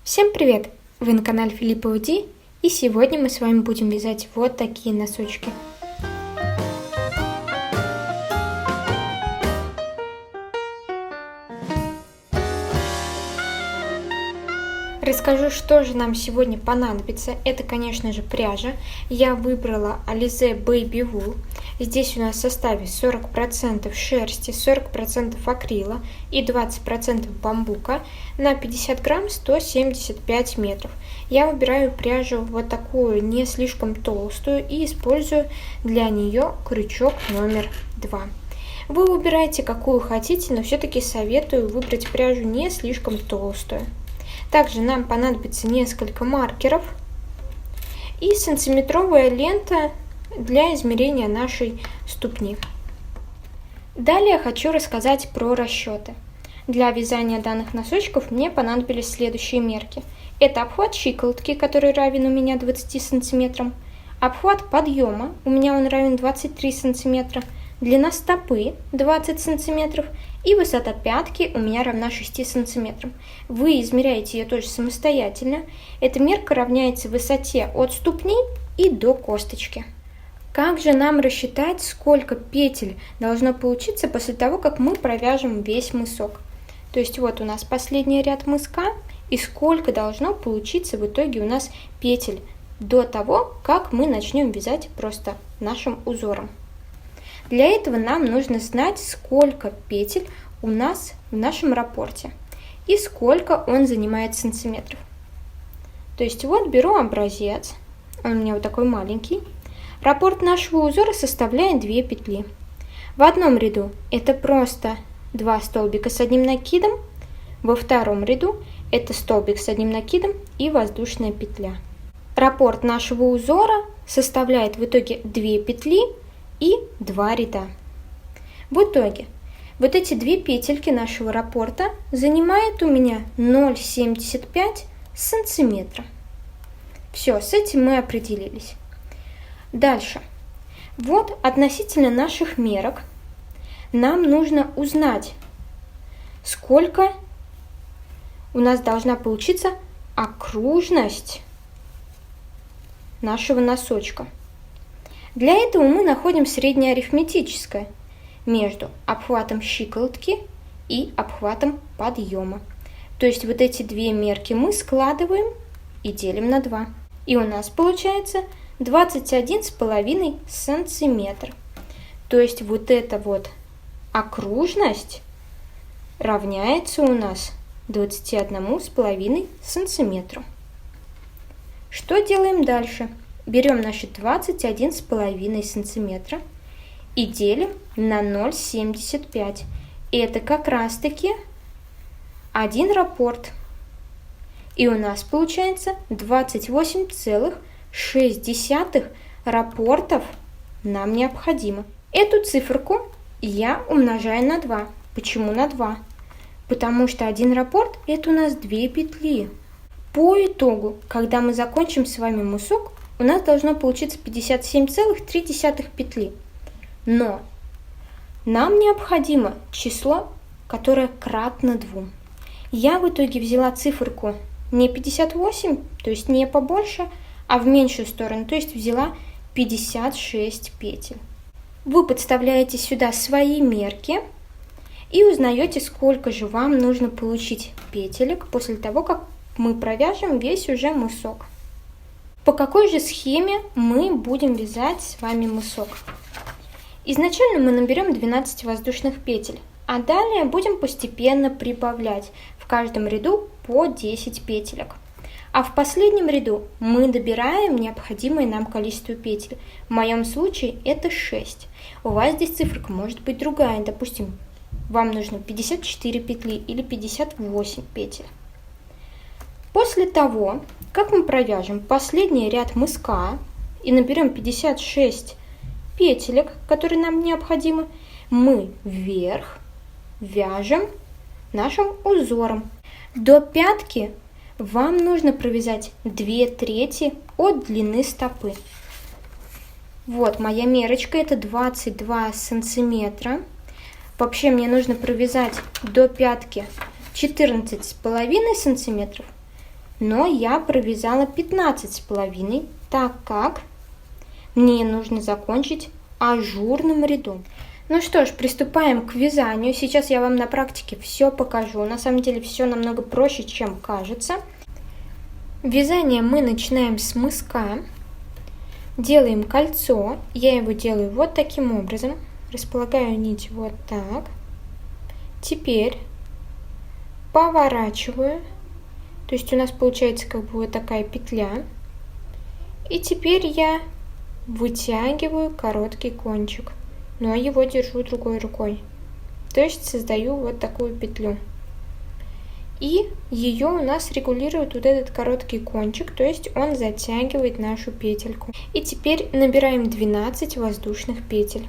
Всем привет! Вы на канале Филиппова Ди, и сегодня мы с вами будем вязать вот такие носочки. Расскажу, что же нам сегодня понадобится. Это, конечно же, пряжа. Я выбрала Alize Baby Wool. Здесь у нас в составе 40% шерсти, 40% акрила и 20% бамбука. На 50 грамм 175 метров. Я выбираю пряжу вот такую, не слишком толстую, и использую для нее крючок номер 2. Вы выбираете, какую хотите, но все-таки советую выбрать пряжу не слишком толстую. Также нам понадобится несколько маркеров и сантиметровая лента для измерения нашей ступни. Далее хочу рассказать про расчеты. Для вязания данных носочков мне понадобились следующие мерки. Это обхват щиколотки, который равен у меня 20 сантиметрам, обхват подъема, у меня он равен 23 сантиметра, длина стопы 20 сантиметров и высота пятки у меня равна 6 сантиметрам. Вы измеряете ее тоже самостоятельно. Эта мерка равняется высоте от ступни и до косточки. Как же нам рассчитать, сколько петель должно получиться после того, как мы провяжем весь мысок? То есть вот у нас последний ряд мыска, и сколько должно получиться в итоге у нас петель до того, как мы начнем вязать просто нашим узором. Для этого нам нужно знать, сколько петель у нас в нашем раппорте и сколько он занимает сантиметров. То есть вот беру образец, он у меня вот такой маленький. Раппорт нашего узора составляет 2 петли. В одном ряду это просто 2 столбика с одним накидом, во втором ряду это столбик с одним накидом и воздушная петля. Раппорт нашего узора составляет в итоге 2 петли и 2 ряда. В итоге вот эти 2 петельки нашего раппорта занимают у меня 0,75 сантиметра. Все, с этим мы определились. Дальше. Вот относительно наших мерок нам нужно узнать, сколько у нас должна получиться окружность нашего носочка. Для этого мы находим среднее арифметическое между обхватом щиколотки и обхватом подъема. То есть вот эти 2 мерки мы складываем и делим на 2. И у нас получается 21,5 сантиметр. То есть вот эта вот окружность равняется у нас 21,5 сантиметру. Что делаем дальше? Берем наши 21,5 сантиметра и делим на 0,75. Это как раз таки один раппорт. И у нас получается 28,6 раппортов нам необходимо. Эту циферку я умножаю на 2. Почему на 2? Потому что один раппорт это у нас 2 петли. По итогу, когда мы закончим с вами мысок, у нас должно получиться 57,3 петли. Но нам необходимо число, которое кратно 2. Я в итоге взяла циферку не 58, то есть не побольше, а в меньшую сторону, то есть взяла 56 петель. Вы подставляете сюда свои мерки и узнаете, сколько же вам нужно получить петелек после того, как мы провяжем весь уже мысок. По какой же схеме мы будем вязать с вами мысок? Изначально мы наберем 12 воздушных петель, а далее будем постепенно прибавлять в каждом ряду по 10 петелек. А в последнем ряду мы добираем необходимое нам количество петель. В моем случае это 6. У вас здесь циферка может быть другая, допустим, вам нужно 54 петли или 58 петель. После того, как мы провяжем последний ряд мыска и наберем 56 петелек, которые нам необходимы, мы вверх вяжем нашим узором. До пятки вам нужно провязать 2/3 от длины стопы. Вот моя мерочка, это 22 сантиметра. Вообще мне нужно провязать до пятки 14,5 сантиметров. но я провязала 15,5, так как мне нужно закончить ажурным рядом. Ну что ж, приступаем к вязанию. Сейчас я вам на практике все покажу. На самом деле все намного проще, чем кажется. Вязание мы начинаем с мыска. Делаем кольцо. Я его делаю вот таким образом. Располагаю нить вот так. Теперь поворачиваю. То есть у нас получается как бы вот такая петля. И теперь я вытягиваю короткий кончик, но его держу другой рукой. То есть создаю вот такую петлю. И ее у нас регулирует вот этот короткий кончик, то есть он затягивает нашу петельку. И теперь набираем 12 воздушных петель.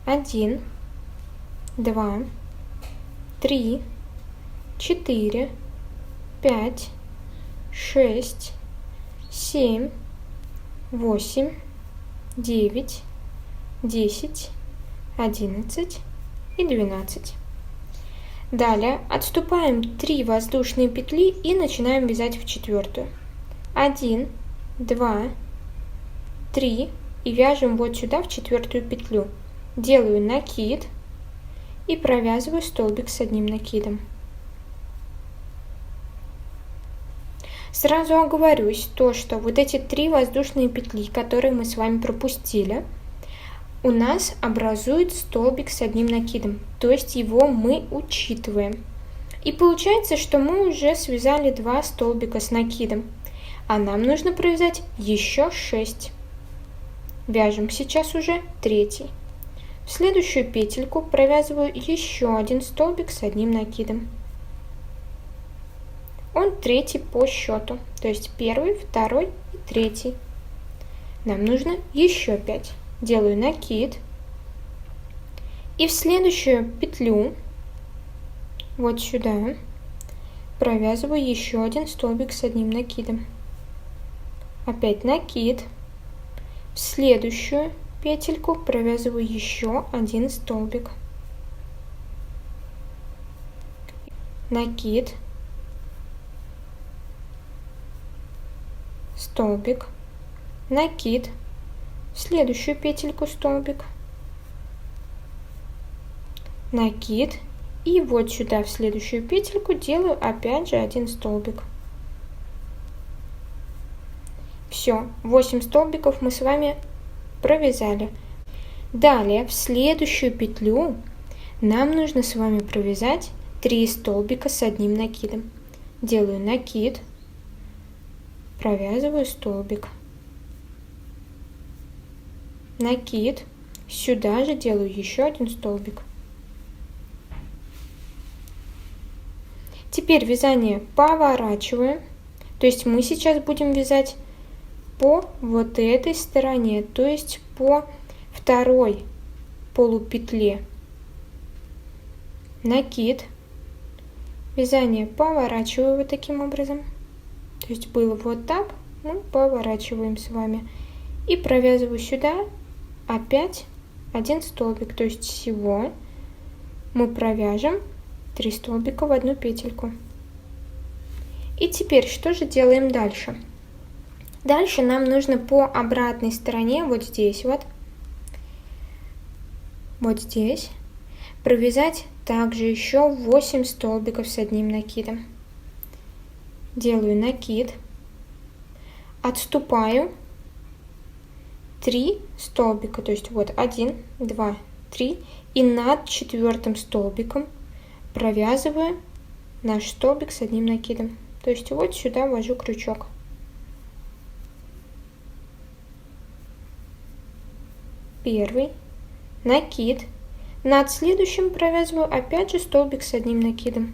1, 2, 3, 4, 5, 6, 7, 8, 9, 10, 11 и 12. Далее отступаем 3 воздушные петли и начинаем вязать в четвертую. 1, 2, 3 и вяжем вот сюда в четвертую петлю. Делаю накид и провязываю столбик с одним накидом. Сразу оговорюсь, что вот эти 3 воздушные петли, которые мы с вами пропустили, у нас образует столбик с одним накидом, то есть его мы учитываем. И получается, что мы уже связали 2 столбика с накидом, а нам нужно провязать еще 6. Вяжем сейчас уже 3. В следующую петельку провязываю еще 1 столбик с одним накидом. Он 3 по счету, то есть 1, 2 и 3. Нам нужно еще 5. Делаю накид и в следующую петлю вот сюда провязываю еще 1 столбик с одним накидом. Опять накид. В следующую петельку провязываю еще 1 столбик. Накид. Столбик, накид, в следующую петельку столбик, накид и вот сюда в следующую петельку делаю опять же 1 столбик. Все, 8 столбиков мы с вами провязали. Далее в следующую петлю нам нужно с вами провязать 3 столбика с одним накидом. Делаю накид, провязываю столбик, накид, сюда же делаю еще 1 столбик. Теперь вязание поворачиваем, то есть мы сейчас будем вязать по вот этой стороне, то есть по второй полупетле. Накид, вязание поворачиваю вот таким образом. То есть было вот так, мы поворачиваем с вами. И провязываю сюда опять 1 столбик. То есть всего мы провяжем 3 столбика в одну петельку. И теперь что же делаем дальше? Дальше нам нужно по обратной стороне, вот здесь вот здесь, провязать также еще 8 столбиков с одним накидом. Делаю накид, отступаю 3 столбика, то есть вот 1, 2, 3, и над 4 столбиком провязываю наш столбик с одним накидом. То есть вот сюда ввожу крючок. Первый, накид, над следующим провязываю опять же столбик с одним накидом.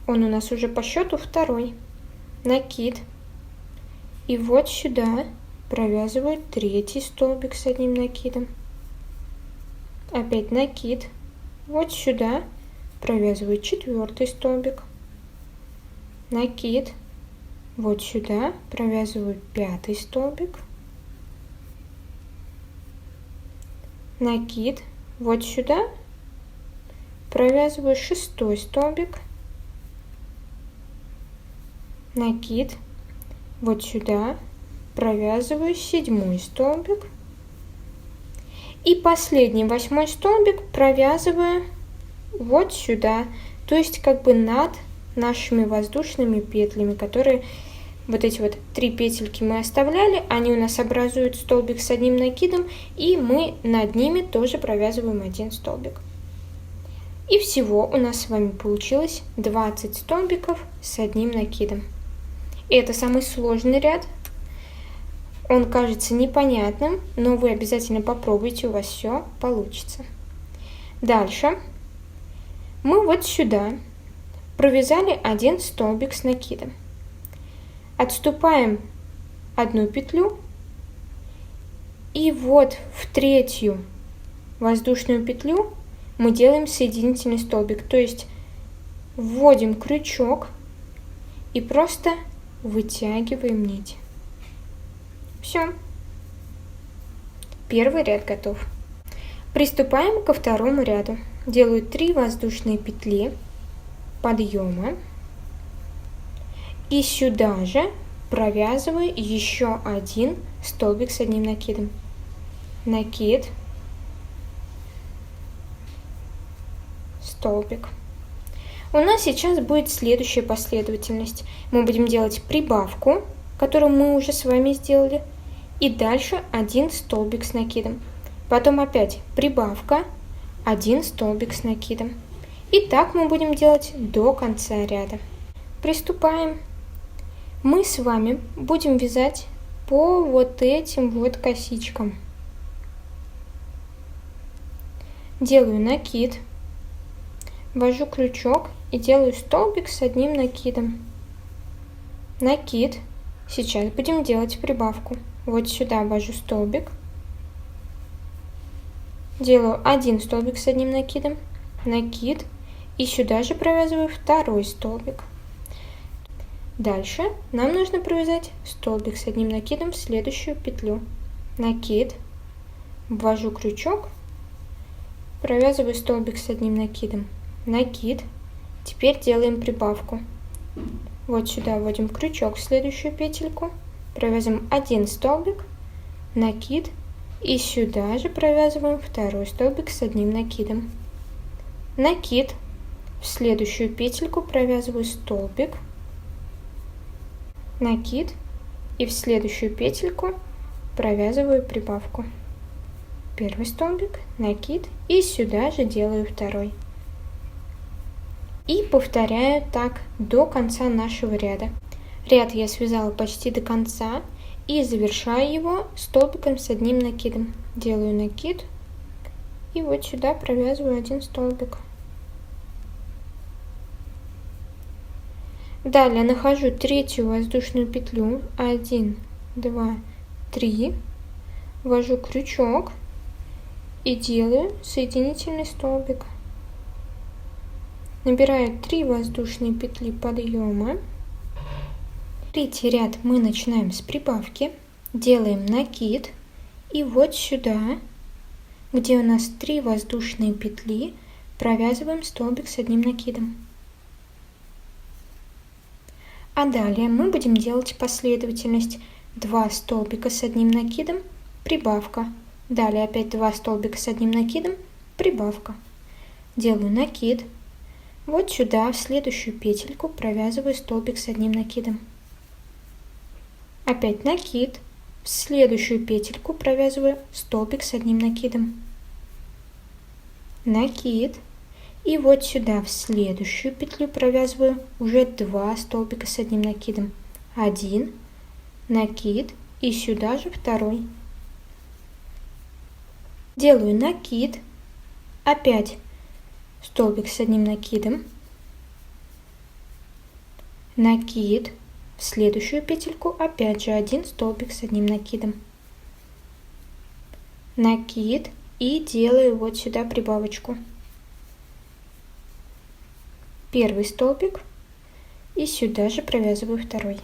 Он у нас уже по счету 2. Накид. И вот сюда провязываю 3 столбик с одним накидом. Опять накид. Вот сюда провязываю 4 столбик. Накид. Вот сюда провязываю 5 столбик. Накид. Вот сюда провязываю 6 столбик. накид, вот сюда, провязываю 7 столбик и последний 8 столбик провязываю вот сюда, то есть как бы над нашими воздушными петлями, которые вот эти вот 3 петельки мы оставляли, они у нас образуют столбик с одним накидом, и мы над ними тоже провязываем 1 столбик. И всего у нас с вами получилось 20 столбиков с одним накидом. И это самый сложный ряд. Он кажется непонятным, но вы обязательно попробуйте, у вас все получится. Дальше мы вот сюда провязали 1 столбик с накидом. Отступаем 1 петлю и вот в 3-ю воздушную петлю мы делаем соединительный столбик, то есть вводим крючок и просто вытягиваем нить. Все. Первый ряд готов. Приступаем ко второму ряду. Делаю 3 воздушные петли подъема и сюда же провязываю еще 1 столбик с одним накидом. Накид, столбик. У нас сейчас будет следующая последовательность. Мы будем делать прибавку, которую мы уже с вами сделали, и дальше 1 столбик с накидом. Потом опять прибавка, 1 столбик с накидом. И так мы будем делать до конца ряда. Приступаем. Мы с вами будем вязать по вот этим вот косичкам. Делаю накид, ввожу крючок и делаю столбик с одним накидом. Накид. Сейчас будем делать прибавку. Вот сюда ввожу столбик, делаю 1 столбик с одним накидом, накид, и сюда же провязываю 2 столбик. Дальше нам нужно провязать столбик с одним накидом в следующую петлю. Накид, ввожу крючок, провязываю столбик с одним накидом, накид. Теперь делаем прибавку. Вот сюда вводим крючок в следующую петельку, провязываем 1 столбик, накид, и сюда же провязываем 2 столбик с одним накидом. Накид, в следующую петельку провязываю столбик, накид, и в следующую петельку провязываю прибавку. 1 столбик, накид, и сюда же делаю 2. И повторяю так до конца нашего ряда. Ряд я связала почти до конца и завершаю его столбиком с одним накидом. Делаю накид и вот сюда провязываю 1 столбик. Далее нахожу 3-ю воздушную петлю, 1, 2, 3, ввожу крючок и делаю соединительный столбик. Набираю 3 воздушные петли подъема. 3-й ряд мы начинаем с прибавки, делаем накид и вот сюда, где у нас 3 воздушные петли, провязываем столбик с одним накидом. А далее мы будем делать последовательность 2 столбика с одним накидом, прибавка. Далее опять 2 столбика с одним накидом, прибавка. Делаю накид. Вот сюда в следующую петельку провязываю столбик с одним накидом. Опять накид. В следующую петельку провязываю столбик с одним накидом. Накид. И вот сюда в следующую петлю провязываю уже 2 столбика с одним накидом. 1, накид и сюда же 2. Делаю накид. Опять столбик с одним накидом, накид, в следующую петельку опять же 1 столбик с одним накидом, накид и делаю вот сюда прибавочку. 1 столбик и сюда же провязываю 2.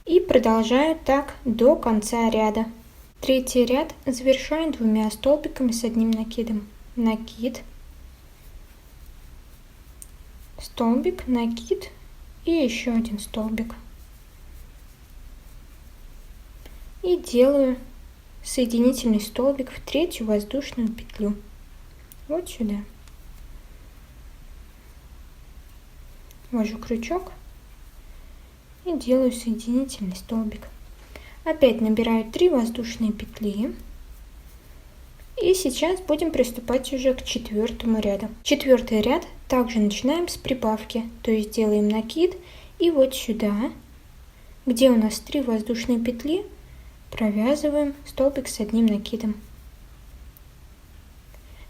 И продолжаю так до конца ряда. 3-й ряд завершаю 2 столбиками с одним накидом. Накид, столбик, накид и еще один столбик. И делаю соединительный столбик в третью воздушную петлю. Вот сюда. Ввожу крючок и делаю соединительный столбик. Опять набираю 3 воздушные петли. И сейчас будем приступать уже к 4-му ряду. 4-й ряд также начинаем с прибавки, то есть делаем накид и вот сюда, где у нас 3 воздушные петли, провязываем столбик с одним накидом.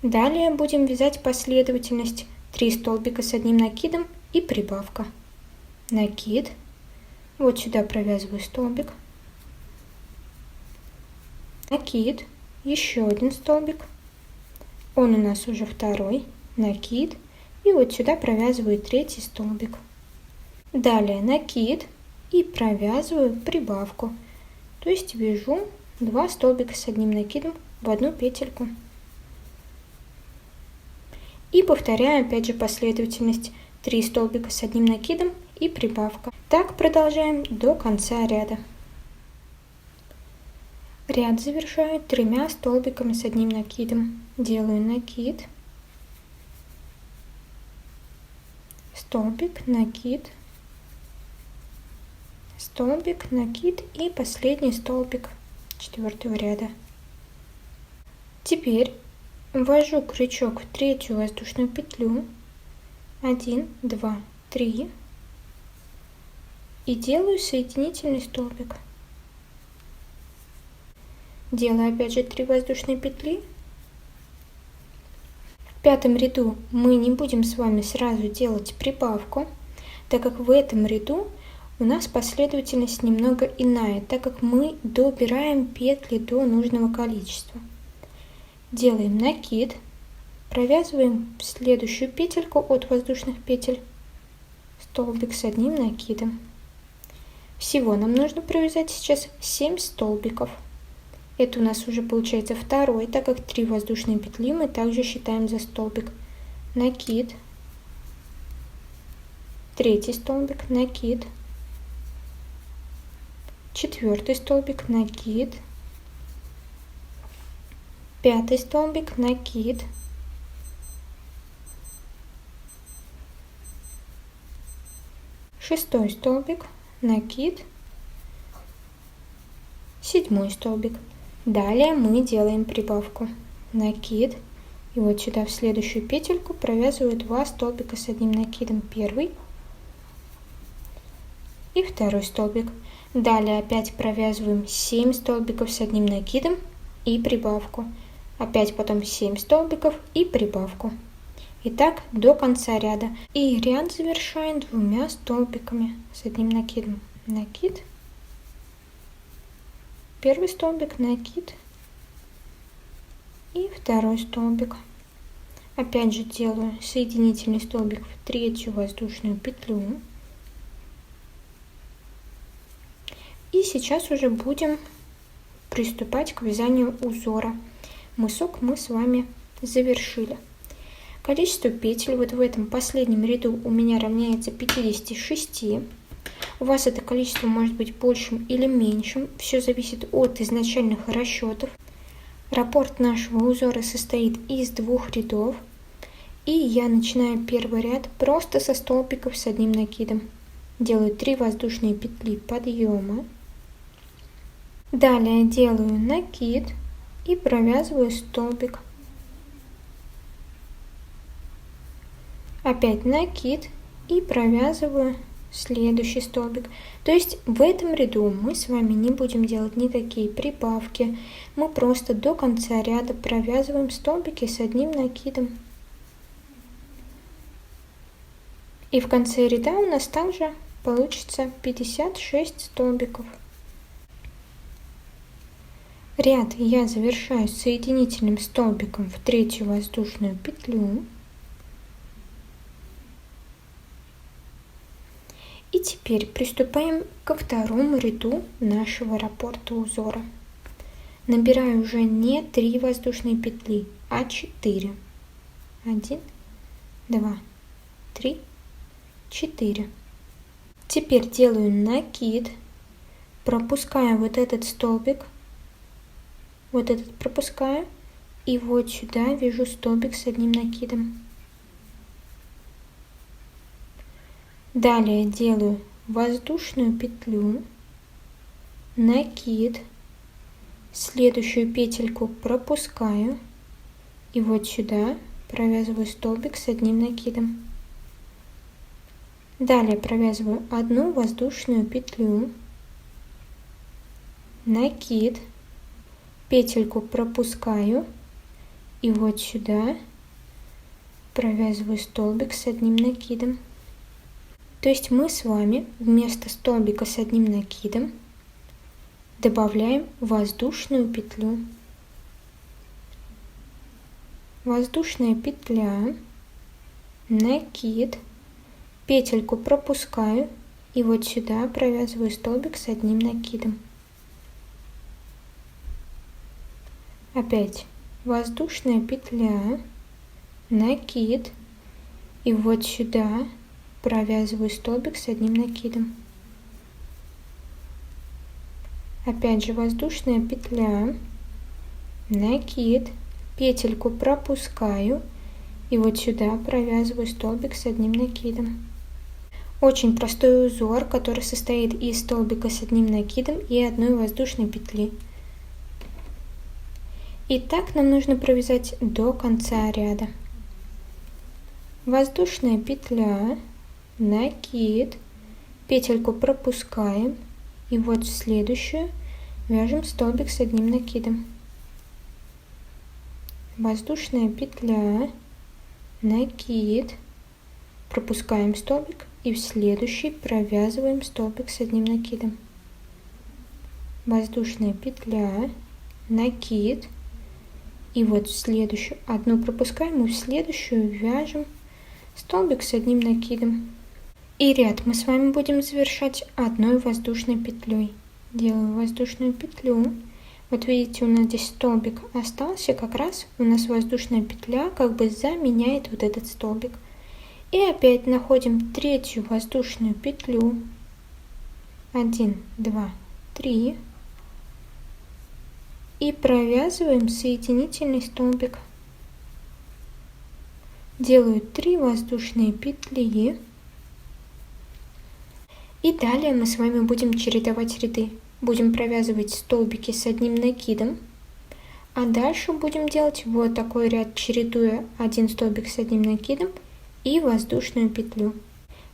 Далее будем вязать последовательность 3 столбика с одним накидом и прибавка. Накид, вот сюда провязываю столбик, накид, еще один столбик, он у нас уже второй, накид, и вот сюда провязываю 3-й столбик. Далее накид и провязываю прибавку, то есть вяжу 2 столбика с одним накидом в одну петельку. И повторяю опять же последовательность 3 столбика с одним накидом и прибавка. Так продолжаем до конца ряда. Ряд завершаю 3 столбиками с одним накидом. Делаю накид, столбик, накид, столбик, накид и последний столбик 4-го ряда. Теперь ввожу крючок в 3-ю воздушную петлю, 1, 2, 3 и делаю соединительный столбик. Делаю опять же 3 воздушные петли. В 5-м ряду мы не будем с вами сразу делать прибавку, так как в этом ряду у нас последовательность немного иная, так как мы добираем петли до нужного количества. Делаем накид, провязываем в следующую петельку от воздушных петель столбик с одним накидом. Всего нам нужно провязать сейчас 7 столбиков. Это у нас уже получается 2-й, так как 3 воздушные петли мы также считаем за столбик. Накид, 3-й столбик, накид, 4-й столбик, накид, 5-й столбик, накид, 6-й столбик, накид, 7-й столбик. Далее мы делаем прибавку. Накид, и вот сюда в следующую петельку провязываю 2 столбика с одним накидом, 1-й и 2-й столбик. Далее опять провязываем 7 столбиков с одним накидом и прибавку. Опять потом 7 столбиков и прибавку. И так до конца ряда. И ряд завершаем 2 столбиками с одним накидом. Накид, 1-й столбик, накид и 2-й столбик. Опять же делаю соединительный столбик в 3-ю воздушную петлю. И сейчас уже будем приступать к вязанию узора. Мысок мы с вами завершили. Количество петель вот в этом последнем ряду у меня равняется 56. У вас это количество может быть большим или меньшим, все зависит от изначальных расчетов. Раппорт нашего узора состоит из 2 рядов, и я начинаю 1-й ряд просто со столбиков с одним накидом. Делаю 3 воздушные петли подъема, далее делаю накид и провязываю столбик, опять накид и провязываю следующий столбик. То есть в этом ряду мы с вами не будем делать никакие прибавки, мы просто до конца ряда провязываем столбики с одним накидом. И в конце ряда у нас также получится 56 столбиков. Ряд я завершаю соединительным столбиком в 3-ю воздушную петлю. И теперь приступаем ко 2-му ряду нашего раппорта узора. Набираю уже не 3 воздушные петли, а 4. 1, 2, 3, 4. Теперь делаю накид, пропускаю вот этот столбик, вот этот пропускаю, и вот сюда вяжу столбик с одним накидом. Далее делаю воздушную петлю, накид, следующую петельку пропускаю, и вот сюда провязываю столбик с одним накидом. Далее провязываю одну воздушную петлю, накид, петельку пропускаю, и вот сюда провязываю столбик с одним накидом. То есть мы с вами вместо столбика с одним накидом добавляем воздушную петлю. Воздушная петля, накид, петельку пропускаю, и вот сюда провязываю столбик с одним накидом. Опять воздушная петля, накид, и вот сюда провязываю столбик с одним накидом. Опять же воздушная петля, накид, петельку пропускаю, и вот сюда провязываю столбик с одним накидом. Очень простой узор, который состоит из столбика с одним накидом и одной воздушной петли. И так нам нужно провязать до конца ряда. Воздушная петля, накид, петельку пропускаем, и вот в следующую вяжем столбик с одним накидом. Воздушная петля, накид, пропускаем столбик, и в следующий провязываем столбик с одним накидом. Воздушная петля, накид, и вот в следующую одну пропускаем, и в следующую вяжем столбик с одним накидом. И ряд мы с вами будем завершать одной воздушной петлей. Делаю воздушную петлю. Вот видите, у нас здесь столбик остался, как раз у нас воздушная петля как бы заменяет вот этот столбик. И опять находим третью воздушную петлю. 1, 2, 3. И провязываем соединительный столбик. Делаю 3 воздушные петли. И далее мы с вами будем чередовать ряды. Будем провязывать столбики с одним накидом. А дальше будем делать вот такой ряд, чередуя один столбик с одним накидом и воздушную петлю.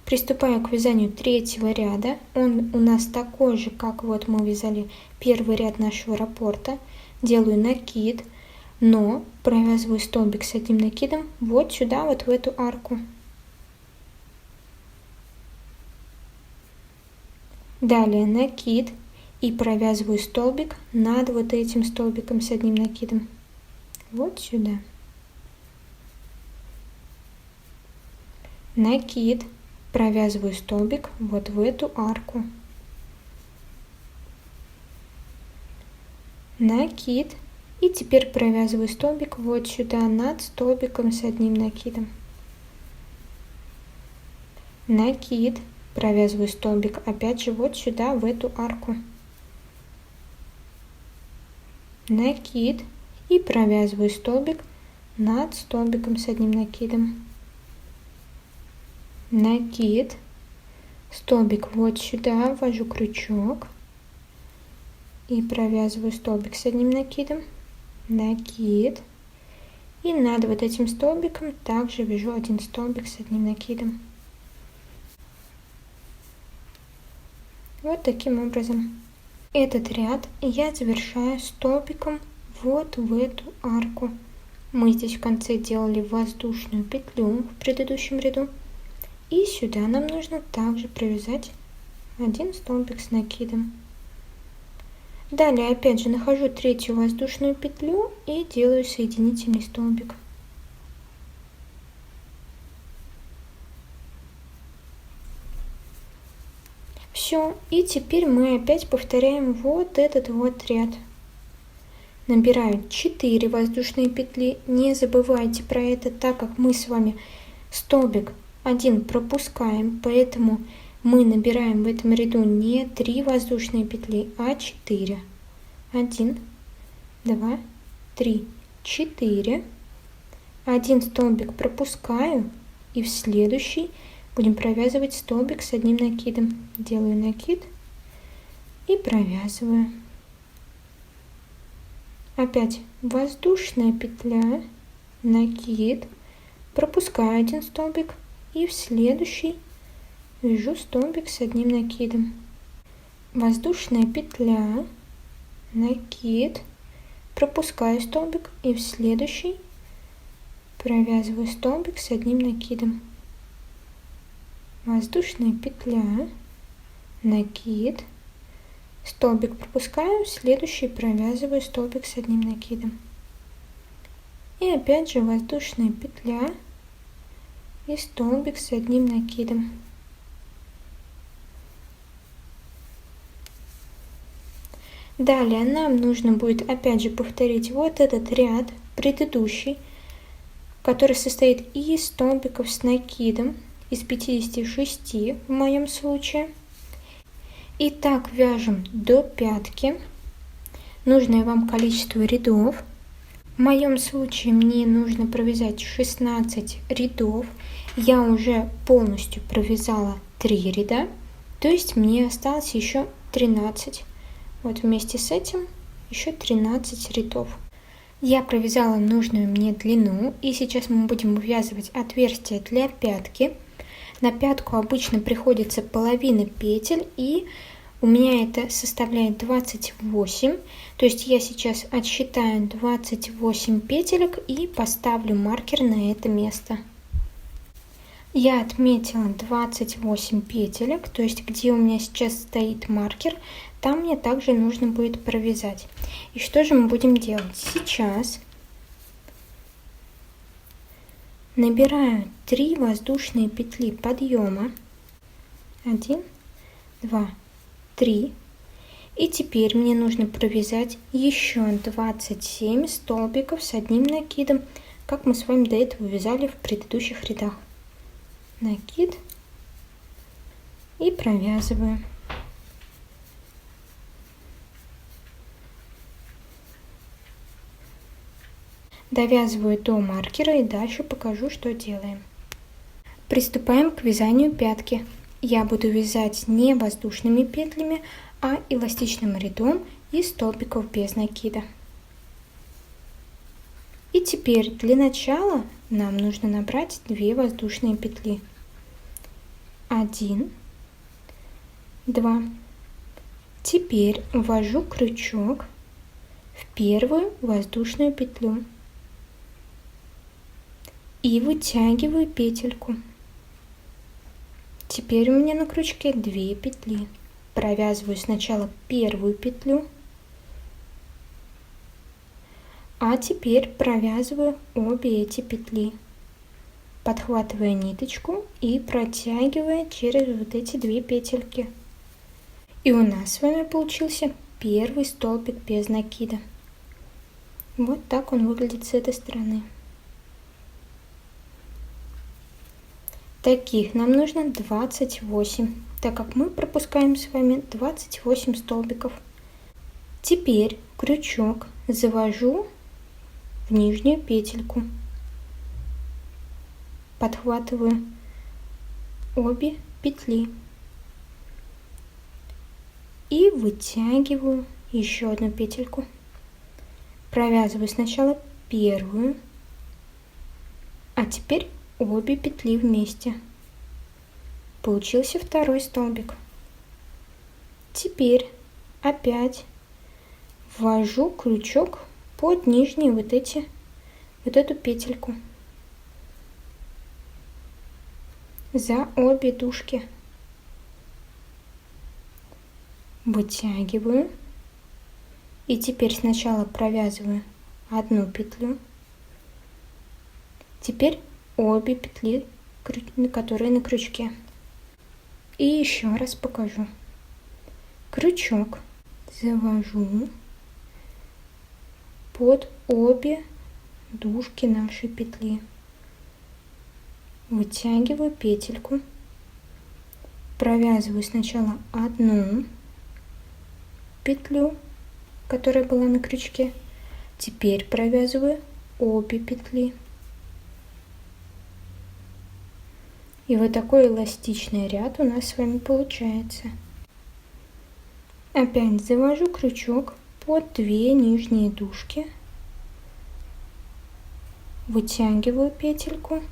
Приступаю к вязанию третьего ряда. Он у нас такой же, как вот мы вязали первый ряд нашего раппорта. Делаю накид, но провязываю столбик с одним накидом вот сюда, вот в эту арку. Далее накид и провязываю столбик над вот этим столбиком с одним накидом. Вот сюда. Накид, провязываю столбик вот в эту арку. Накид. И теперь провязываю столбик вот сюда над столбиком с одним накидом. Накид, провязываю столбик опять же вот сюда в эту арку. Накид и провязываю столбик над столбиком с одним накидом. Накид, столбик вот сюда, ввожу крючок и провязываю столбик с одним накидом. Накид, и над вот этим столбиком также вяжу один столбик с одним накидом. Вот таким образом. Этот ряд я завершаю столбиком вот в эту арку. Мы здесь в конце делали воздушную петлю в предыдущем ряду. И сюда нам нужно также провязать один столбик с накидом. Далее опять же нахожу третью воздушную петлю и делаю соединительный столбик. Все, и теперь мы опять повторяем вот этот вот ряд. Набираю 4 воздушные петли. Не забывайте про это, так как мы с вами столбик один пропускаем, поэтому мы набираем в этом ряду не 3 воздушные петли, а 4. 1, 2, 3, 4. Один столбик пропускаю, и в следующий будем провязывать столбик с одним накидом. Делаю накид и провязываю. Опять воздушная петля, накид, пропускаю один столбик и в следующий вяжу столбик с одним накидом. Воздушная петля, накид, пропускаю столбик и в следующий провязываю столбик с одним накидом. Воздушная петля, накид, столбик пропускаю, следующий провязываю столбик с одним накидом. И опять же воздушная петля и столбик с одним накидом. Далее нам нужно будет опять же повторить вот этот ряд предыдущий, который состоит из столбиков с накидом, из 56 в моем случае. И так вяжем до пятки, нужное вам количество рядов. В моем случае мне нужно провязать 16 рядов. Я уже полностью провязала 3 ряда, то есть мне осталось еще 13. Вот вместе с этим еще 13 рядов. Я провязала нужную мне длину, и сейчас мы будем вывязывать отверстие для пятки. На пятку обычно приходится половина петель, и у меня это составляет 28. То есть я сейчас отсчитаю 28 петелек и поставлю маркер на это место. Я отметила 28 петелек, то есть где у меня сейчас стоит маркер, там мне также нужно будет провязать. И что же мы будем делать? Сейчас набираю 3 воздушные петли подъема. 1, 2, 3. И теперь мне нужно провязать еще 27 столбиков с одним накидом, как мы с вами до этого вязали в предыдущих рядах. Накид и провязываю. Довязываю до маркера и дальше покажу, что делаем. Приступаем к вязанию пятки. Я буду вязать не воздушными петлями, а эластичным рядом из столбиков без накида. И теперь для начала нам нужно набрать 2 воздушные петли. 1, 2. Теперь ввожу крючок в первую воздушную петлю и вытягиваю петельку. Теперь у меня на крючке 2 петли. Провязываю сначала первую петлю, а теперь провязываю обе эти петли, подхватывая ниточку и протягивая через вот эти 2 петельки. И у нас с вами получился первый столбик без накида. Вот так он выглядит с этой стороны. Таких нам нужно 28, так как мы пропускаем с вами 28 столбиков. Теперь крючок завожу в нижнюю петельку, подхватываю обе петли и вытягиваю еще одну петельку. Провязываю сначала первую, а теперь обе петли вместе. Получился второй столбик. Теперь опять ввожу крючок под нижние вот эту петельку за обе дужки. Вытягиваю и теперь сначала провязываю одну петлю, теперь обе петли, которые на крючке. И еще раз покажу. Крючок завожу под обе дужки нашей петли, вытягиваю петельку Провязываю сначала одну петлю, которая была на крючке. Теперь провязываю обе петли. И вот такой эластичный ряд у нас с вами получается. Опять завожу крючок под 2 нижние дужки. Вытягиваю петельку.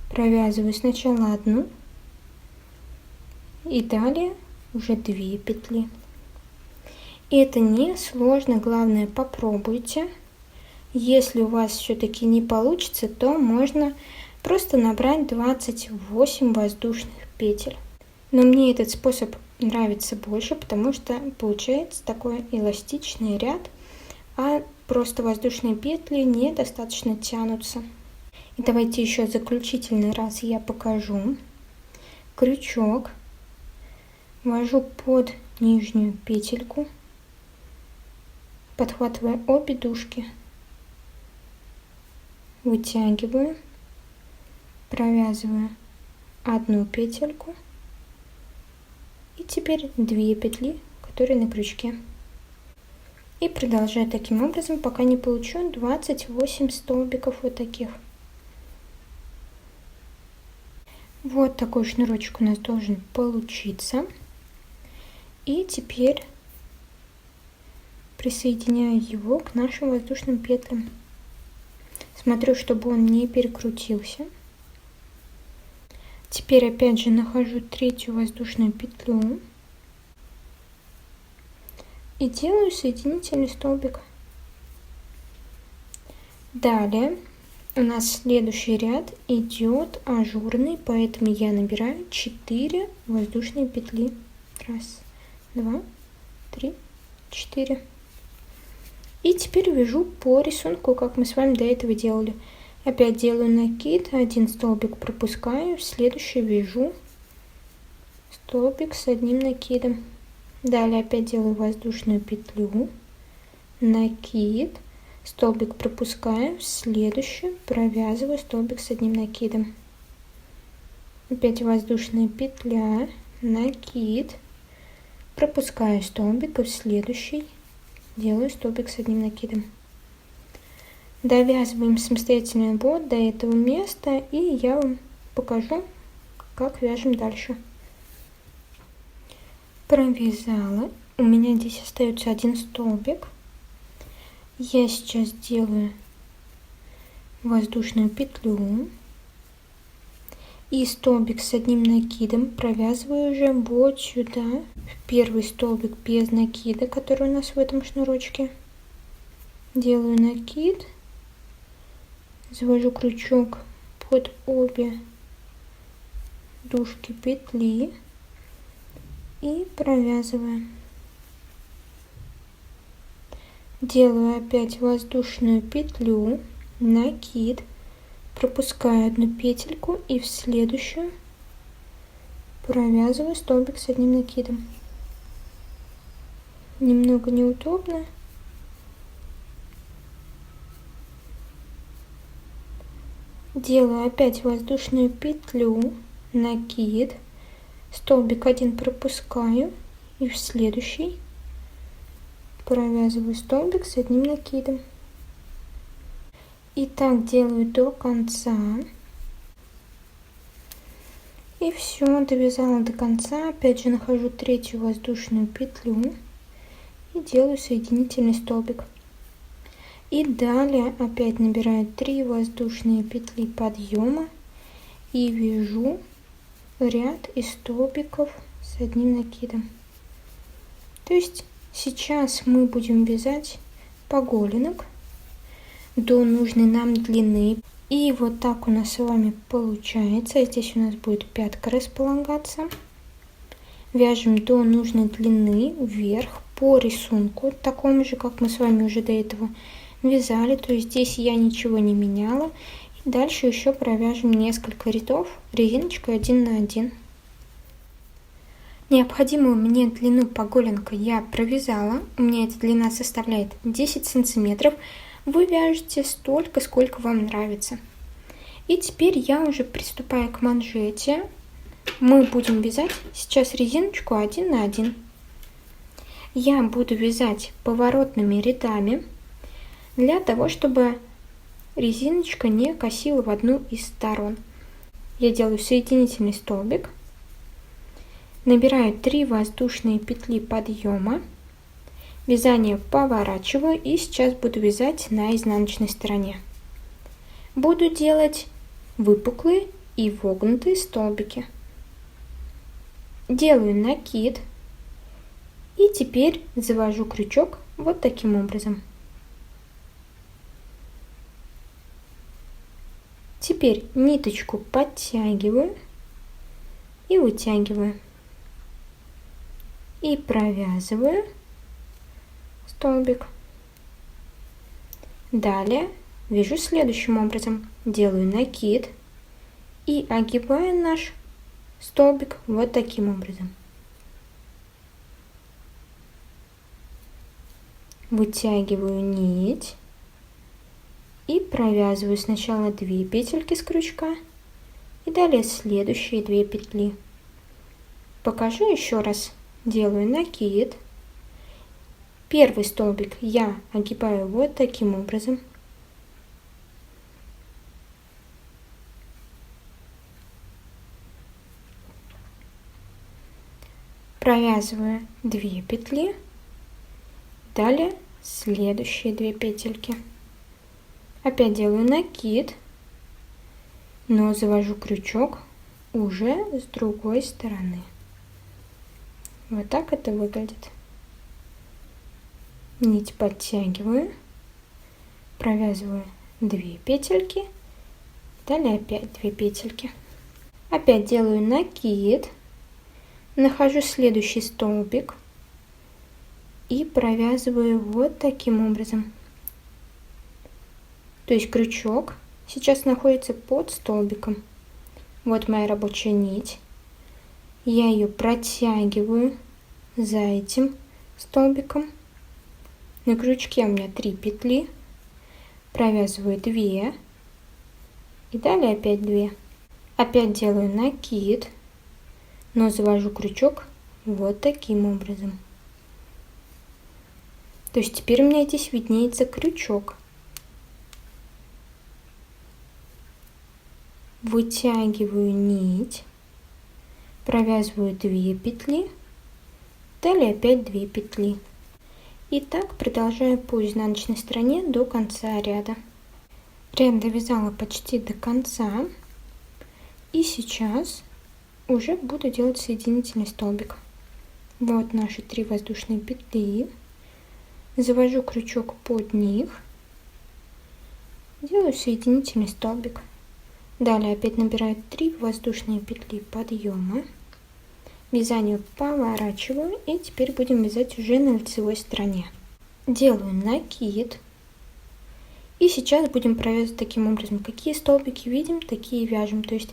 Провязываю сначала одну и далее уже 2 петли. И это не сложно, главное попробуйте. Если у вас все-таки не получится, то можно просто набрать 28 воздушных петель. Но мне этот способ нравится больше, потому что получается такой эластичный ряд, а просто воздушные петли недостаточно тянутся. И давайте еще заключительный раз я покажу. Крючок ввожу под нижнюю петельку, подхватывая обе дужки, вытягиваю, провязываю одну петельку и теперь 2 петли, которые на крючке. И продолжаю таким образом, пока не получу 28 столбиков вот таких. Вот такой шнурочек у нас должен получиться. И теперь присоединяю его к нашим воздушным петлям. Смотрю, чтобы он не перекрутился. Теперь опять же нахожу 3-ю воздушную петлю и делаю соединительный столбик. Далее у нас следующий ряд идет ажурный, поэтому я набираю 4 воздушные петли. 1, 2, 3, 4. И теперь вяжу по рисунку, как мы с вами до этого делали. Опять делаю накид, 1 столбик пропускаю, в следующий вяжу столбик с 1 накидом. Далее опять делаю воздушную петлю, накид, столбик пропускаю, в следующую провязываю столбик с 1 накидом. Опять воздушная петля, накид, пропускаю столбик и в следующий делаю столбик с 1 накидом. Довязываем самостоятельно вот до этого места, и я вам покажу, как вяжем дальше. Провязала, у меня здесь остается 1 столбик. Я сейчас делаю воздушную петлю и столбик с 1 накидом провязываю уже вот сюда, в первый столбик без накида, который у нас в этом шнурочке. Делаю накид, завожу крючок под обе дужки петли и провязываю. Делаю опять воздушную петлю, накид, пропускаю 1 петельку и в следующую провязываю столбик с 1 накидом. Немного неудобно. Делаю опять воздушную петлю, накид, столбик 1 пропускаю и в следующий провязываю столбик с 1 накидом. И так делаю до конца. И все, довязала до конца. Опять же нахожу 3-ю воздушную петлю и делаю соединительный столбик. И далее опять набираю 3 воздушные петли подъема и вяжу ряд из столбиков с 1 накидом. То есть сейчас мы будем вязать поголинок до нужной нам длины. И вот так у нас с вами получается. Здесь у нас будет пятка располагаться. Вяжем до нужной длины вверх по рисунку, такому же, как мы с вами уже до этого вязали. То есть здесь я ничего не меняла. И дальше еще провяжем несколько рядов резиночкой 1 на 1. Необходимую мне длину поголинка я провязала. У меня эта длина составляет 10 сантиметров. Вы вяжете столько, сколько вам нравится. И теперь я уже приступаю к манжете. Мы будем вязать сейчас резиночку 1 на 1. Я буду вязать поворотными рядами для того, чтобы резиночка не косила в одну из сторон. Я делаю соединительный столбик, набираю 3 воздушные петли подъема, вязание поворачиваю и сейчас буду вязать на изнаночной стороне. Буду делать выпуклые и вогнутые столбики. Делаю накид и теперь завожу крючок вот таким образом. Теперь ниточку подтягиваю и вытягиваю. И провязываю столбик. Далее вяжу следующим образом. Делаю накид и огибаю наш столбик вот таким образом. Вытягиваю нить и провязываю сначала 2 петельки с крючка и далее следующие 2 петли. Покажу еще раз. Делаю накид. Первый столбик я огибаю вот таким образом. Провязываю 2 петли. Далее следующие 2 петельки. Опять делаю накид, но завожу крючок уже с другой стороны. Вот так это выглядит. Нить подтягиваю, провязываю 2 петельки, далее опять 2 петельки. Опять делаю накид, нахожу следующий столбик и провязываю вот таким образом. То есть крючок сейчас находится под столбиком. Вот моя рабочая нить. Я ее протягиваю за этим столбиком. На крючке у меня 3 петли. Провязываю 2. И далее опять 2. Опять делаю накид, но завожу крючок вот таким образом. То есть теперь у меня здесь виднеется крючок. Вытягиваю нить, провязываю 2 петли, далее опять 2 петли. И так продолжаю по изнаночной стороне до конца ряда. Ряд довязала почти до конца. И сейчас уже буду делать соединительный столбик. Вот наши 3 воздушные петли. Завожу крючок под них. Делаю соединительный столбик. Далее опять набираю 3 воздушные петли подъема. Вязание поворачиваю и теперь будем вязать уже на лицевой стороне. Делаю накид. И сейчас будем провязывать таким образом. Какие столбики видим, такие вяжем. То есть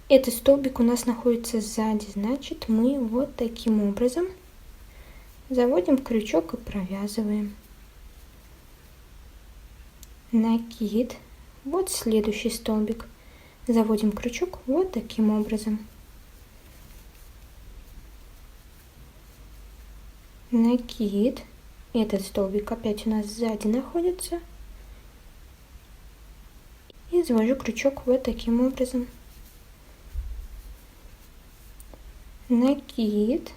этот столбик у нас находится сзади, значит мы вот таким образом заводим крючок и провязываем. Накид. Вот следующий столбик. Заводим крючок вот таким образом. Накид. Этот столбик опять у нас сзади находится. И завожу крючок вот таким образом. Накид.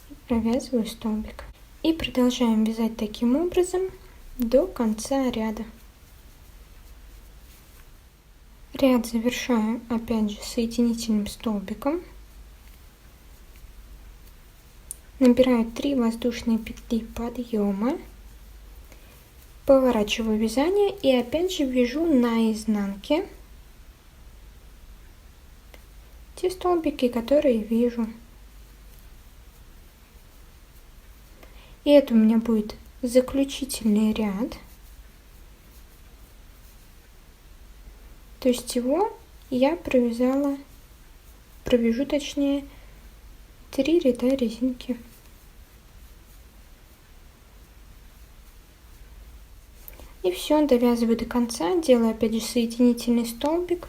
И провязываю столбик. И продолжаем вязать таким образом до конца ряда. Ряд завершаю опять же соединительным столбиком. Набираю 3 воздушные петли подъема. Поворачиваю вязание и опять же вяжу на изнанке те столбики, которые вижу. И это у меня будет заключительный ряд. То есть его я провяжу точнее 3 ряда резинки. И все, довязываю до конца, делаю опять же соединительный столбик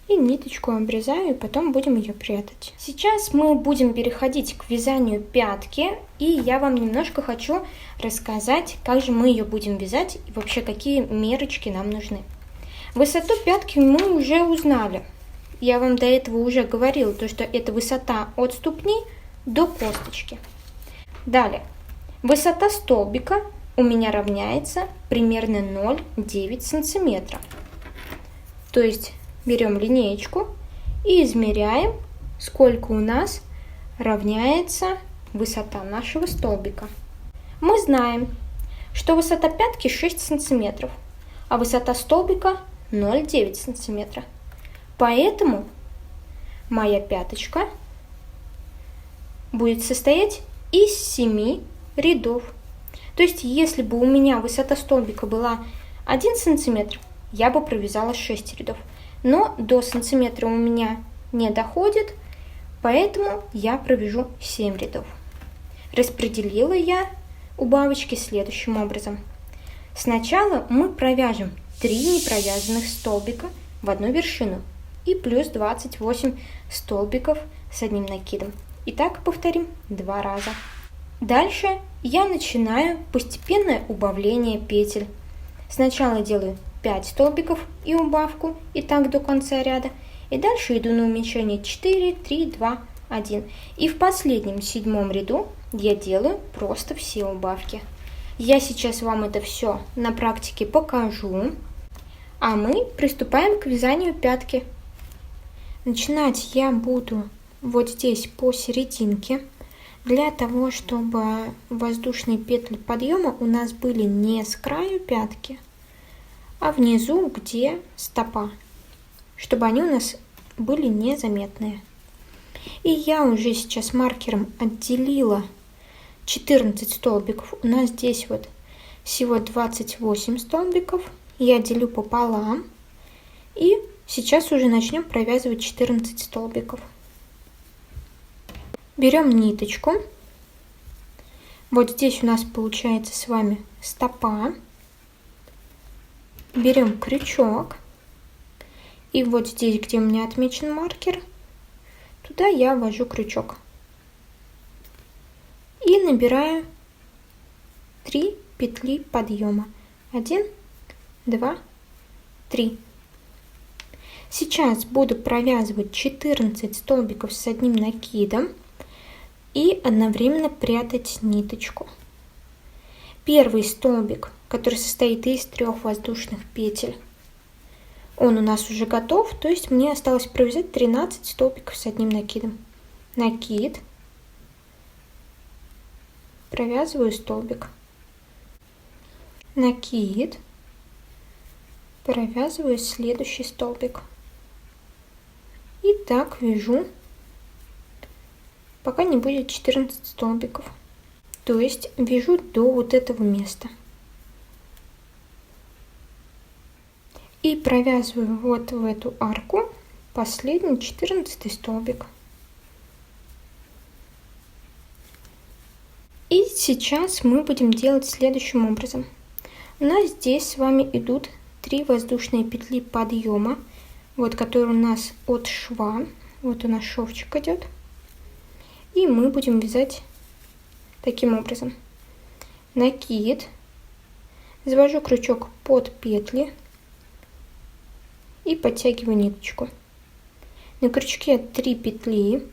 и ниточку обрезаю, и потом будем ее прятать. Сейчас мы будем переходить к вязанию пятки, и я вам немножко хочу рассказать, как же мы ее будем вязать и вообще какие мерочки нам нужны. Высоту пятки мы уже узнали. Я вам до этого уже говорила, то, что это высота от ступни до косточки. Далее, высота столбика у меня равняется примерно 0,9 сантиметра. То есть берем линеечку и измеряем, сколько у нас равняется высота нашего столбика. Мы знаем, что высота пятки 6 сантиметров, а высота столбика 0,9 сантиметра. Поэтому моя пяточка будет состоять из 7 рядов. То есть, если бы у меня высота столбика была 1 сантиметр, я бы провязала 6 рядов. Но до сантиметра у меня не доходит, поэтому я провяжу 7 рядов. Распределила я убавочки следующим образом. Сначала мы провяжем 3 непровязанных столбика в одну вершину и плюс 28 столбиков с одним накидом. И так повторим 2 раза. Дальше я начинаю постепенное убавление петель. Сначала делаю 5 столбиков и убавку, и так до конца ряда. И дальше иду на уменьшение 4, 3, 2, 1. И в последнем 7 ряду я делаю просто все убавки. Я сейчас вам это все на практике покажу. А мы приступаем к вязанию пятки. Начинать я буду вот здесь посерединке. Для того, чтобы воздушные петли подъема у нас были не с краю пятки, а внизу, где стопа, чтобы они у нас были незаметные. И я уже сейчас маркером отделила 14 столбиков. У нас здесь вот всего 28 столбиков. Я делю пополам. И сейчас уже начнем провязывать 14 столбиков. Берем ниточку. Вот здесь у нас получается с вами стопа. Берем крючок. И вот здесь, где у меня отмечен маркер, туда я ввожу крючок. И набираю 3 петли подъема. 1, 2, 3. Сейчас буду провязывать 14 столбиков с одним накидом и одновременно прятать ниточку. Первый столбик, который состоит из 3 воздушных петель, он у нас уже готов, то есть мне осталось провязать 13 столбиков с одним накидом. Накид, провязываю столбик, накид, провязываю следующий столбик. И так вяжу, пока не будет 14 столбиков. То есть вяжу до вот этого места. И провязываю вот в эту арку последний 14 столбик. И сейчас мы будем делать следующим образом. У нас здесь с вами идут 3 воздушные петли подъема, вот которые у нас от шва. Вот у нас шовчик идет. И мы будем вязать таким образом. Накид, завожу крючок под петли и подтягиваю ниточку. На крючке 3 петли,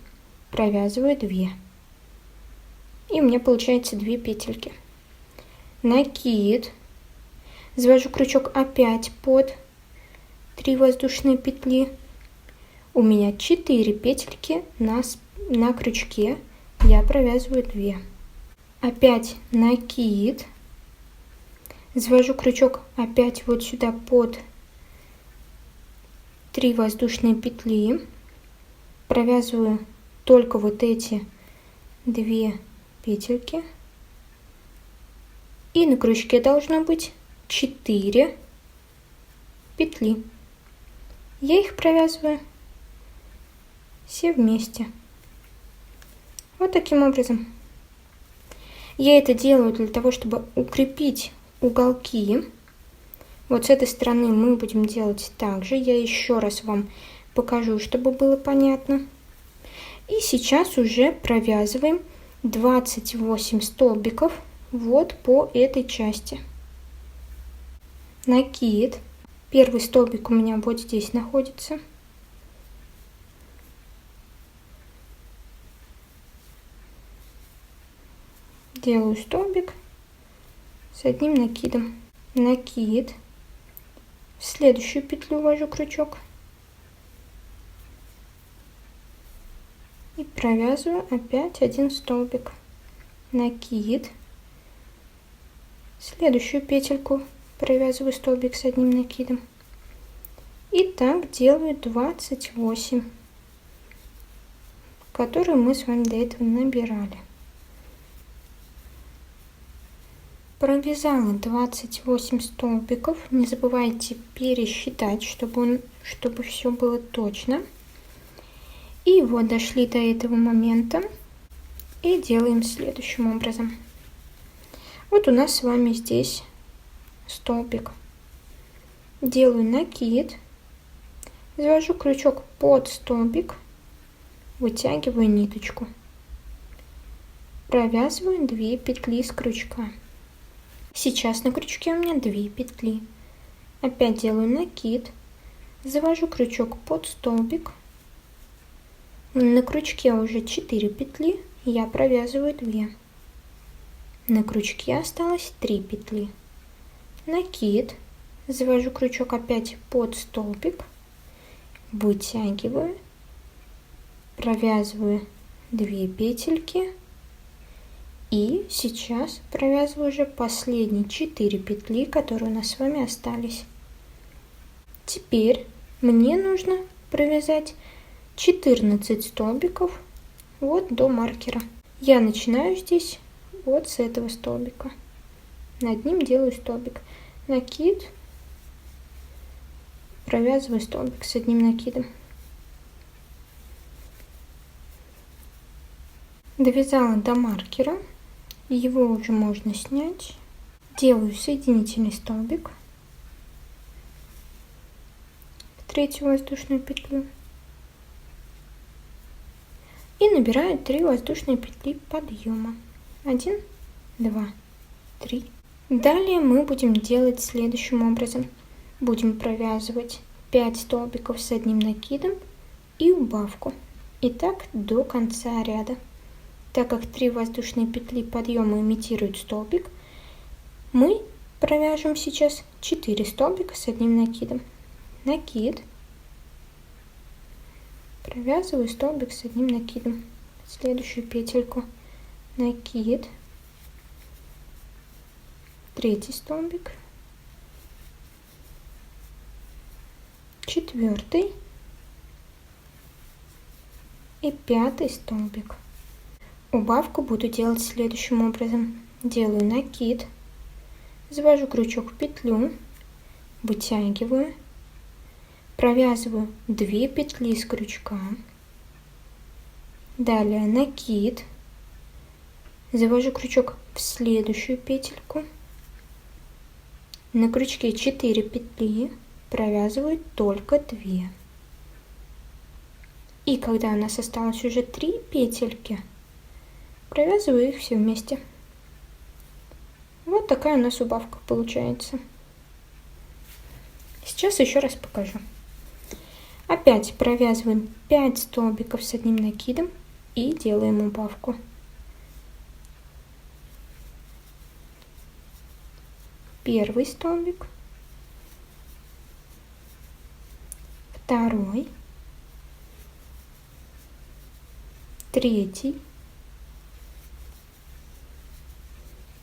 провязываю 2. И у меня получается 2 петельки. Накид, завожу крючок опять под 3 воздушные петли. У меня 4 петельки на крючке, я провязываю 2. Опять накид, завожу крючок опять вот сюда под 3 воздушные петли, провязываю только вот эти 2 петельки, и на крючке должно быть 4 петли. Я их провязываю все вместе. Вот таким образом. Я это делаю для того, чтобы укрепить уголки. Вот с этой стороны мы будем делать так же. Я еще раз вам покажу, чтобы было понятно. И сейчас уже провязываем 28 столбиков вот по этой части. Накид. Первый столбик у меня вот здесь находится. Делаю столбик с одним накидом. Накид. В следующую петлю ввожу крючок. И провязываю опять один столбик. Накид. Следующую петельку провязываю столбик с одним накидом. И так делаю 28, которые мы с вами до этого набирали. Провязала 28 столбиков. Не забывайте пересчитать, чтобы все было точно. И вот дошли до этого момента. И делаем следующим образом. Вот у нас с вами здесь столбик. Делаю накид. Завожу крючок под столбик. Вытягиваю ниточку. Провязываю 2 петли с крючка. Сейчас на крючке у меня 2 петли. Опять делаю накид. Завожу крючок под столбик. На крючке уже 4 петли. Я провязываю 2. На крючке осталось 3 петли. Накид. Завожу крючок опять под столбик. Вытягиваю. Провязываю 2 петельки. И сейчас провязываю уже последние 4 петли, которые у нас с вами остались. Теперь мне нужно провязать 14 столбиков вот до маркера. Я начинаю здесь вот с этого столбика. Над ним делаю столбик. Накид. Провязываю столбик с одним накидом. Довязала до маркера. Его уже можно снять. Делаю соединительный столбик в 3-ю воздушную петлю. И набираю 3 воздушные петли подъема. 1, 2, 3. Далее мы будем делать следующим образом. Будем провязывать 5 столбиков с одним накидом и убавку. И так до конца ряда. Так как 3 воздушные петли подъема имитируют столбик, мы провяжем сейчас 4 столбика с одним накидом. Накид. Провязываю столбик с одним накидом. Следующую петельку. Накид. 3-й столбик. 4-й. И 5-й столбик. Убавку буду делать следующим образом. Делаю накид, завожу крючок в петлю, вытягиваю, провязываю 2 петли с крючка, далее накид, завожу крючок в следующую петельку, на крючке 4 петли, провязываю только 2. И когда у нас осталось уже 3 петельки, провязываю их все вместе. Вот такая у нас убавка получается. Сейчас еще раз покажу. Опять провязываем 5 столбиков с одним накидом и делаем убавку. Первый столбик, второй, третий,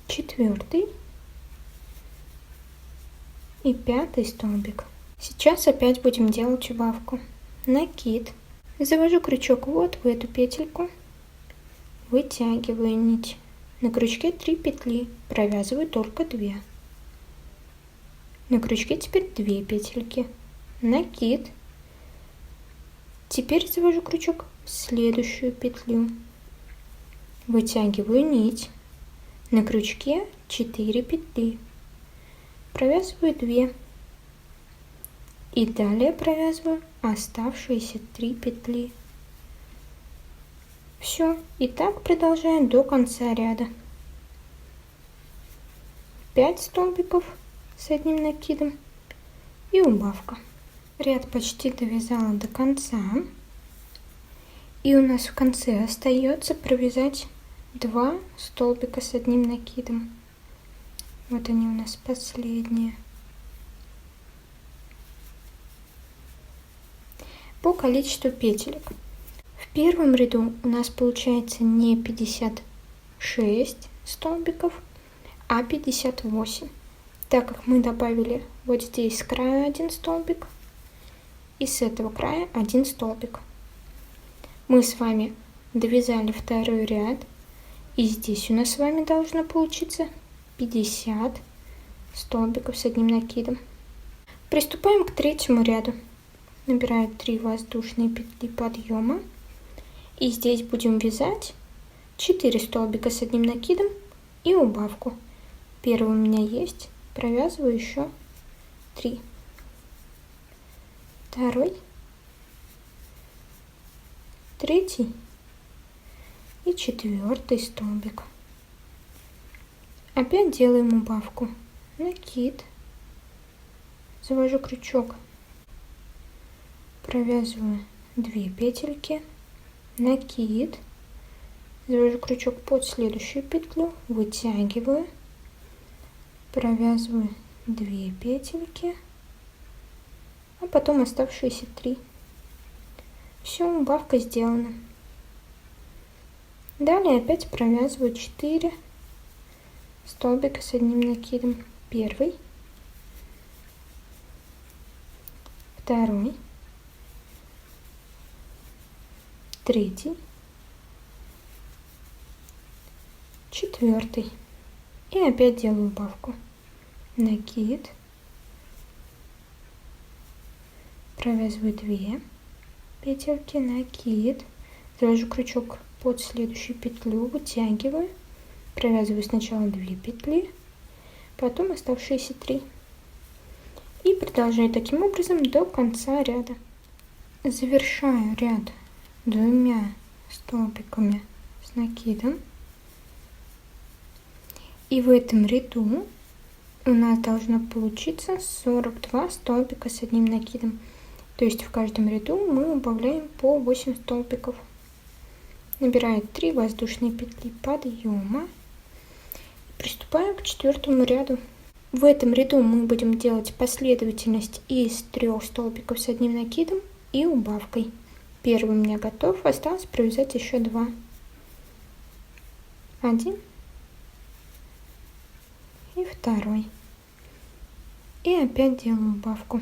4-й и 5-й столбик. Сейчас опять будем делать убавку. Накид. Завожу крючок вот в эту петельку. Вытягиваю нить. На крючке 3 петли. Провязываю только 2. На крючке теперь 2 петельки. Накид. Теперь завожу крючок в следующую петлю. Вытягиваю нить. На крючке 4 петли. Провязываю 2. И далее провязываю оставшиеся 3 петли. Все, и так продолжаем до конца ряда. 5 столбиков с одним накидом и убавка. Ряд почти довязала до конца. И у нас в конце остается провязать 2 столбика с одним накидом. Вот они у нас последние. По количеству петелек. В первом ряду у нас получается не 56 столбиков, а 58, так как мы добавили вот здесь с края 1 столбик и с этого края 1 столбик. Мы с вами довязали второй ряд, и здесь у нас с вами должно получиться 50 столбиков с одним накидом. Приступаем к третьему ряду. Набираю 3 воздушные петли подъема, и здесь будем вязать 4 столбика с одним накидом и убавку. Первый у меня есть, провязываю еще 3. Второй, третий и четвертый столбик. Опять делаем убавку. Накид, завожу крючок, провязываю 2 петельки, накид, завожу крючок под следующую петлю, вытягиваю, провязываю 2 петельки, а потом оставшиеся 3. Все, убавка сделана. Далее опять провязываю 4 столбика с одним накидом. Первый, второй, третий, четвертый. И опять делаю убавку. Накид, провязываю 2 петельки, накид, завожу крючок под следующую петлю, вытягиваю, провязываю сначала 2 петли, потом оставшиеся 3. И продолжаю таким образом до конца ряда. Завершаю ряд 2 столбиками с накидом. И в этом ряду у нас должно получиться 42 столбика с одним накидом. То есть в каждом ряду мы убавляем по 8 столбиков. Набираю 3 воздушные петли подъема. Приступаем к 4 ряду. В этом ряду мы будем делать последовательность из 3 столбиков с одним накидом и убавкой. Первый у меня готов, осталось провязать еще 2. 1 и второй. И опять делаю убавку.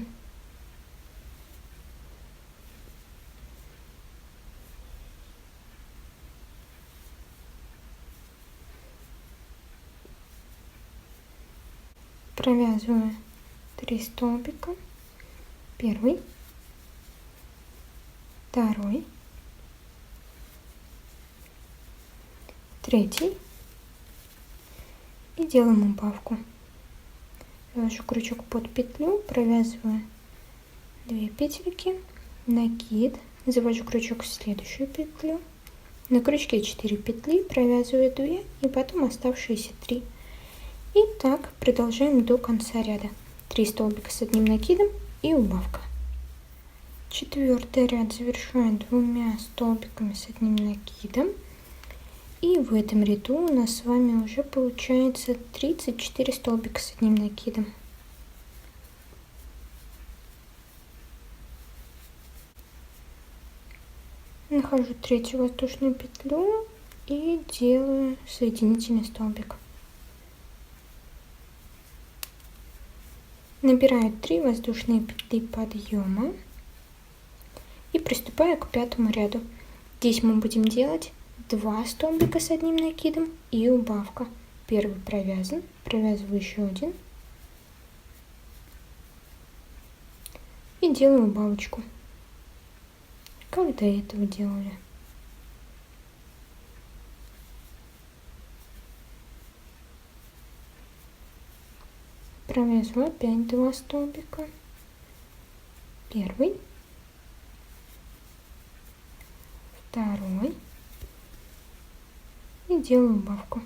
Провязываю 3 столбика. Первый, второй, третий. И делаем убавку. Завожу крючок под петлю, провязываю 2 петельки, накид, завожу крючок в следующую петлю, на крючке 4 петли, провязываю 2 и потом оставшиеся 3. И так продолжаем до конца ряда. 3 столбика с одним накидом и убавка. 4-й ряд завершаем 2 столбиками с одним накидом. И в этом ряду у нас с вами уже получается 34 столбика с одним накидом. Нахожу 3-ю воздушную петлю и делаю соединительный столбик. Набираю 3 воздушные петли подъема и приступаю к 5-му ряду. Здесь мы будем делать 2 столбика с одним накидом и убавка. Первый провязан, провязываю еще 1 и делаю убавочку, как до этого делали. Провязываю опять 2 столбика, Первый, второй и делаю убавку.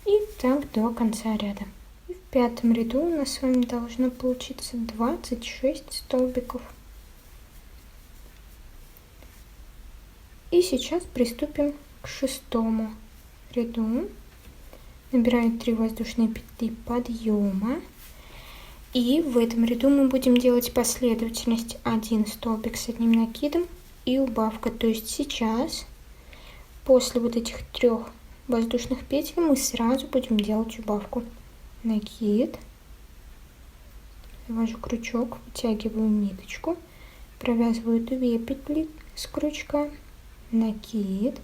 И так до конца ряда. И в пятом ряду у нас с вами должно получиться 26 столбиков. И сейчас приступим к шестому ряду. Набираю 3 воздушные петли подъема. И в этом ряду мы будем делать последовательность 1 столбик с одним накидом и убавка. То есть сейчас, после вот этих 3 воздушных петель, мы сразу будем делать убавку. Накид, завожу крючок, вытягиваю ниточку, провязываю 2 петли с крючка, накид,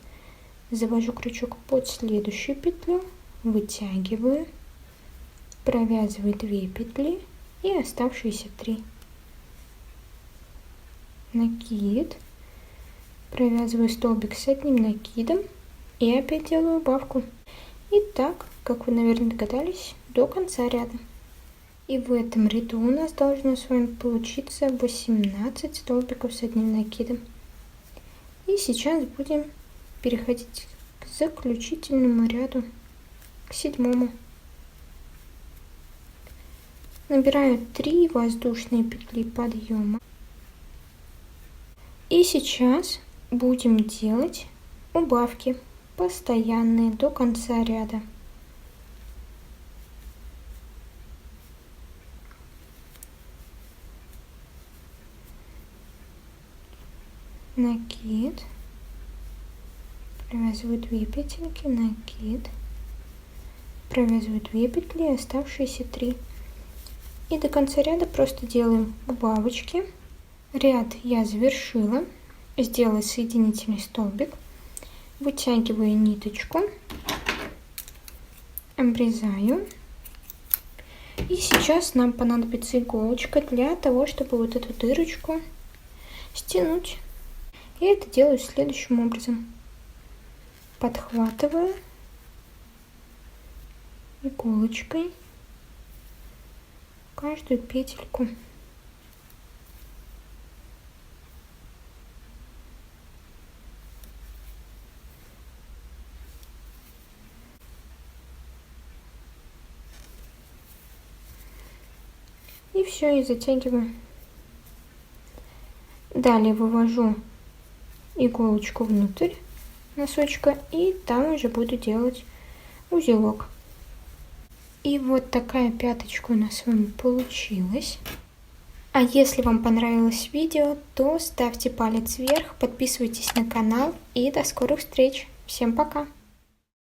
завожу крючок под следующую петлю, вытягиваю, провязываю 2 петли и оставшиеся 3. Накид, провязываю столбик с одним накидом и опять делаю убавку. И так, как вы, наверное, догадались, до конца ряда. И в этом ряду у нас должно с вами получиться 18 столбиков с одним накидом. И сейчас будем переходить к заключительному ряду, к седьмому. Набираю 3 воздушные петли подъема. И сейчас будем делать убавки постоянные до конца ряда. Накид, провязываю 2 петельки, накид, провязываю 2 петли, оставшиеся 3. И до конца ряда просто делаем убавочки. Ряд я завершила, сделала соединительный столбик, вытягиваю ниточку, обрезаю. И сейчас нам понадобится иголочка для того, чтобы вот эту дырочку стянуть. Я это делаю следующим образом. Подхватываю иголочкой каждую петельку. И все, и затягиваю. Далее вывожу иголочку внутрь носочка и там уже буду делать узелок. И вот такая пяточка у нас с вами получилась. А если вам понравилось видео, то ставьте палец вверх, подписывайтесь на канал и до скорых встреч. Всем пока!